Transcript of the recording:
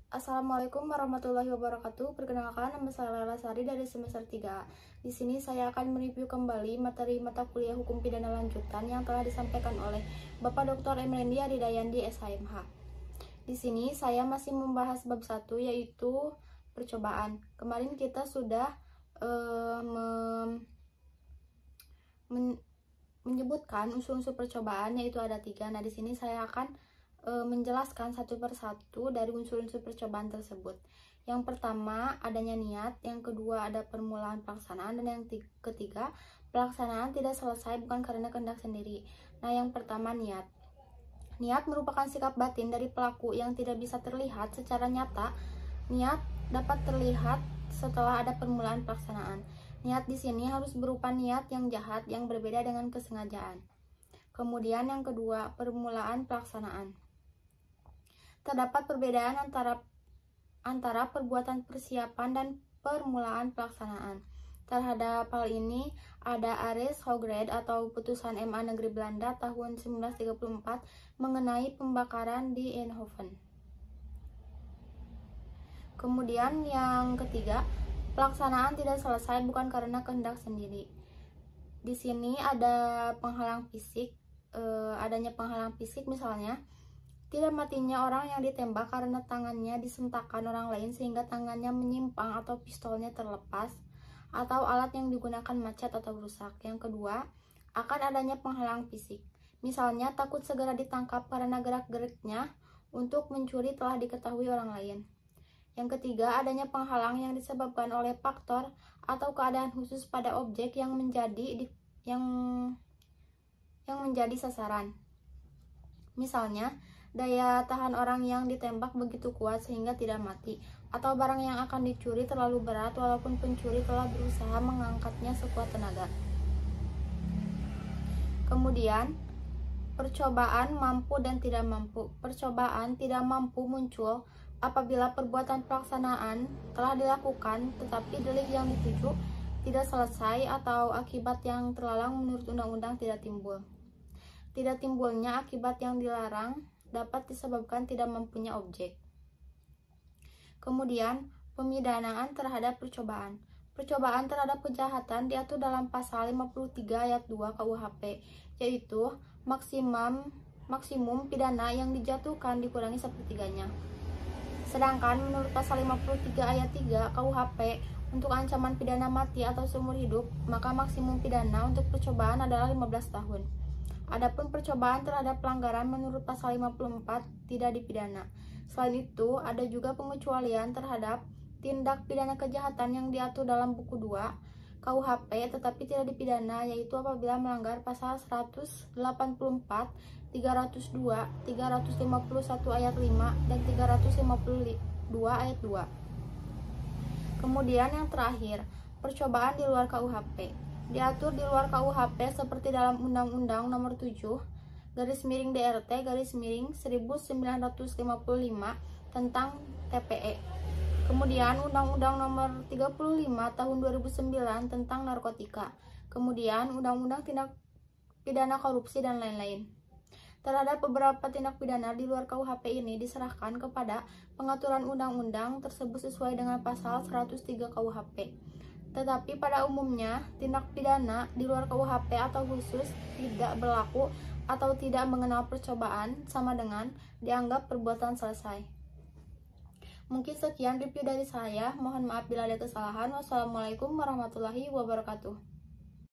Assalamualaikum warahmatullahi wabarakatuh. Perkenalkan, nama saya Lela Sari dari semester 3. Di sini saya akan mereview kembali materi mata kuliah Hukum Pidana Lanjutan yang telah disampaikan oleh Bapak Dr. Emrendi Aridayandi SHMH. Di sini saya masih membahas bab 1, yaitu percobaan. Kemarin kita sudah menyebutkan unsur-unsur percobaan, yaitu ada 3. Nah, di sini saya akan menjelaskan satu persatu dari unsur-unsur percobaan tersebut. Yang pertama, adanya niat. Yang kedua, ada permulaan pelaksanaan. Dan yang ketiga, pelaksanaan tidak selesai bukan karena kehendak sendiri. Nah, yang pertama, niat. Niat merupakan sikap batin dari pelaku yang tidak bisa terlihat secara nyata. Niat dapat terlihat setelah ada permulaan pelaksanaan. Niat di sini harus berupa niat yang jahat yang berbeda dengan kesengajaan. Kemudian yang kedua, permulaan pelaksanaan. Terdapat perbedaan antara perbuatan persiapan dan permulaan pelaksanaan. Terhadap hal ini, ada Arrest Hograd atau putusan MA Negeri Belanda tahun 1934 mengenai pembakaran di Eindhoven. Kemudian yang ketiga, pelaksanaan tidak selesai bukan karena kehendak sendiri. Di sini ada penghalang fisik, adanya penghalang fisik misalnya, tidak matinya orang yang ditembak karena tangannya disentakkan orang lain sehingga tangannya menyimpang atau pistolnya terlepas, atau alat yang digunakan macet atau rusak. Yang kedua, akan adanya penghalang fisik. Misalnya takut segera ditangkap karena gerak-geriknya untuk mencuri telah diketahui orang lain. Yang ketiga, adanya penghalang yang disebabkan oleh faktor atau keadaan khusus pada objek yang menjadi sasaran. Misalnya, daya tahan orang yang ditembak begitu kuat sehingga tidak mati, atau barang yang akan dicuri terlalu berat walaupun pencuri telah berusaha mengangkatnya sekuat tenaga. Kemudian, percobaan mampu dan tidak mampu. Percobaan tidak mampu muncul apabila perbuatan pelaksanaan telah dilakukan tetapi delik yang dituju tidak selesai atau akibat yang terlarang menurut undang-undang tidak timbul. Tidak timbulnya akibat yang dilarang dapat disebabkan tidak mampunya objek. Kemudian, pemidanaan terhadap percobaan. Percobaan terhadap kejahatan diatur dalam pasal 53 ayat 2 KUHP, yaitu maksimum pidana yang dijatuhkan dikurangi sepertiganya. Sedangkan menurut pasal 53 ayat 3 KUHP, untuk ancaman pidana mati atau seumur hidup, maka maksimum pidana untuk percobaan adalah 15 tahun. Adapun percobaan terhadap pelanggaran menurut pasal 54 tidak dipidana. Selain itu, ada juga pengecualian terhadap tindak pidana kejahatan yang diatur dalam buku 2 KUHP tetapi tidak dipidana, yaitu apabila melanggar pasal 184, 302, 351 ayat 5, dan 352 ayat 2. Kemudian yang terakhir, percobaan di luar KUHP. Diatur di luar KUHP seperti dalam Undang-Undang Nomor 7 DRT 1955 tentang TPE. Kemudian Undang-Undang Nomor 35 Tahun 2009 tentang narkotika. Kemudian Undang-Undang Tindak Pidana Korupsi dan lain-lain. Terhadap beberapa tindak pidana di luar KUHP ini diserahkan kepada pengaturan undang-undang tersebut sesuai dengan pasal 103 KUHP. Tetapi pada umumnya, tindak pidana di luar KUHP atau khusus tidak berlaku atau tidak mengenal percobaan sama dengan dianggap perbuatan selesai. Mungkin sekian review dari saya. Mohon maaf bila ada kesalahan. Wassalamualaikum warahmatullahi wabarakatuh.